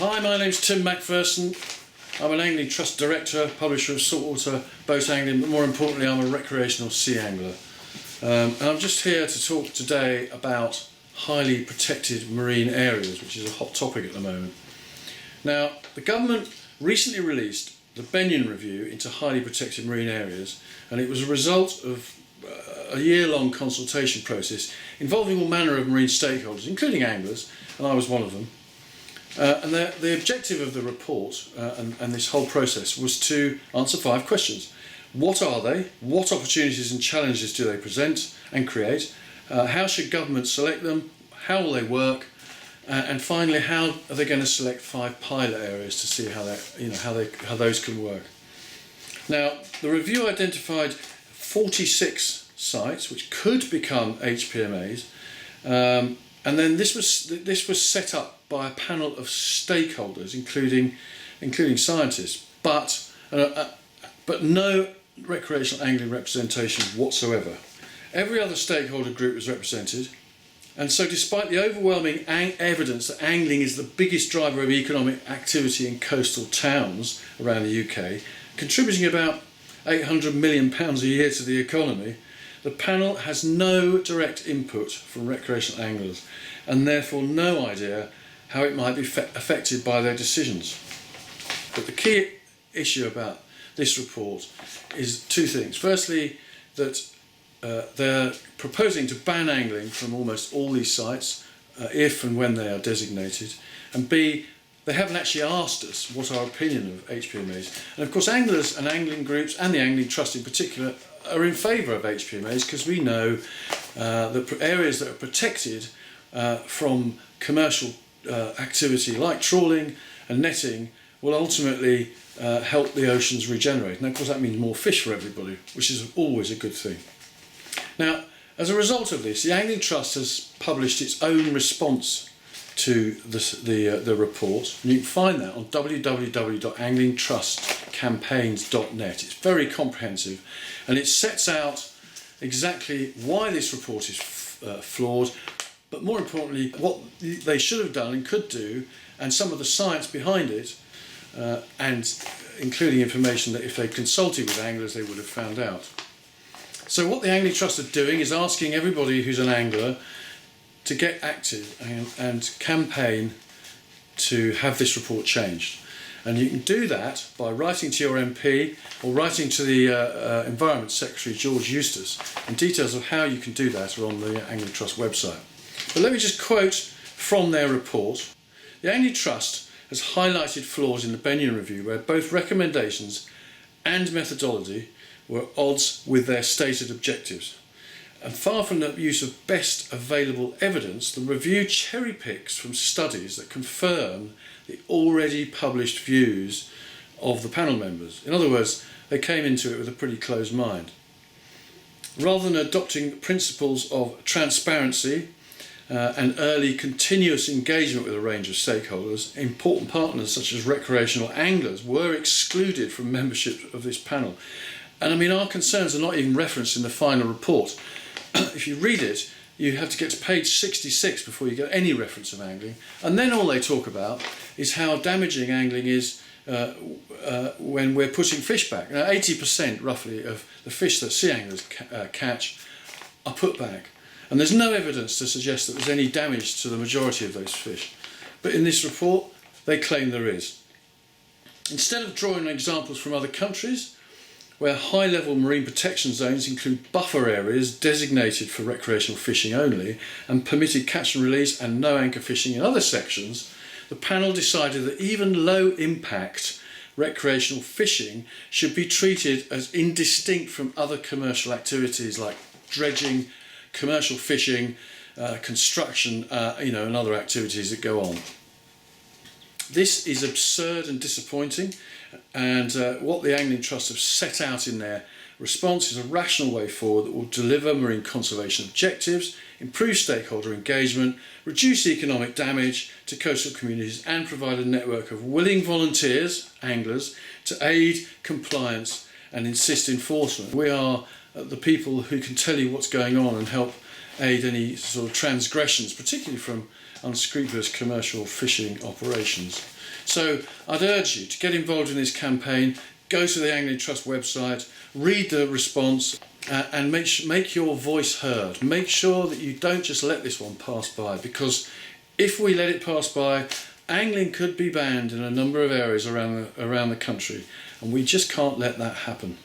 Hi, my name's Tim Macpherson. I'm an Angling Trust Director, publisher of saltwater boat angling, but more importantly I'm a recreational sea angler. And I'm just here to talk today about highly protected marine areas, which is a hot topic at the moment. Now, the government recently released the Benyon review into highly protected marine areas, and it was a result of a year-long consultation process involving all manner of marine stakeholders, including anglers, and I was one of them. And the objective of the report and this whole process was to answer 5 questions. What are they? What opportunities and challenges do they present and create? How should government select them? How will they work? And finally, how are they going to select 5 pilot areas to see how those can work? Now, the review identified 46 sites which could become HPMAs, and then this was set up by a panel of stakeholders, including scientists, but no recreational angling representation whatsoever. Every other stakeholder group was represented, and so despite the overwhelming evidence that angling is the biggest driver of economic activity in coastal towns around the UK, contributing about £800 million a year to the economy, the panel has no direct input from recreational anglers and therefore no idea how it might be affected by their decisions. But the key issue about this report is 2 things. Firstly, that they're proposing to ban angling from almost all these sites if and when they are designated, and B, they haven't actually asked us what our opinion of HPMAs. And of course anglers and angling groups, and the Angling Trust in particular, are in favour of HPMAs because we know the areas that are protected from commercial activity like trawling and netting will ultimately help the oceans regenerate. And of course that means more fish for everybody, which is always a good thing. Now, as a result of this, the Angling Trust has published its own response to the report, and you can find that on www.anglingtrustcampaigns.net. It's very comprehensive, and it sets out exactly why this report is flawed, but more importantly what they should have done and could do, and some of the science behind it, and including information that if they consulted with anglers they would have found out. So what the Angling Trust are doing is asking everybody who's an angler to get active and campaign to have this report changed. And you can do that by writing to your MP or writing to the Environment Secretary George Eustace, and details of how you can do that are on the Angling Trust website. But let me just quote from their report. The Angling Trust has highlighted flaws in the Benyon review where both recommendations and methodology were at odds with their stated objectives. And far from the use of best available evidence, the review cherry picks from studies that confirm the already published views of the panel members. In other words, they came into it with a pretty closed mind. Rather than adopting principles of transparency and early continuous engagement with a range of stakeholders, important partners such as recreational anglers were excluded from membership of this panel. And I mean, our concerns are not even referenced in the final report. If you read it, you have to get to page 66 before you get any reference of angling, and then all they talk about is how damaging angling is when we're putting fish back. Now, 80% roughly of the fish that sea anglers catch are put back, and there's no evidence to suggest that there's any damage to the majority of those fish. But in this report, they claim there is. Instead of drawing examples from other countries, where high-level marine protection zones include buffer areas designated for recreational fishing only and permitted catch and release and no anchor fishing in other sections, the panel decided that even low-impact recreational fishing should be treated as indistinct from other commercial activities like dredging, commercial fishing, construction, and other activities that go on. This is absurd and disappointing, and what the Angling Trust have set out in their response is a rational way forward that will deliver marine conservation objectives, improve stakeholder engagement, reduce economic damage to coastal communities, and provide a network of willing volunteers, anglers, to aid compliance and insist enforcement. We are the people who can tell you what's going on and help aid any sort of transgressions, particularly from unscrupulous commercial fishing operations. So I'd urge you to get involved in this campaign, go to the Angling Trust website, read the response, and make your voice heard. Make sure that you don't just let this one pass by, because if we let it pass by, angling could be banned in a number of areas around the country, and we just can't let that happen.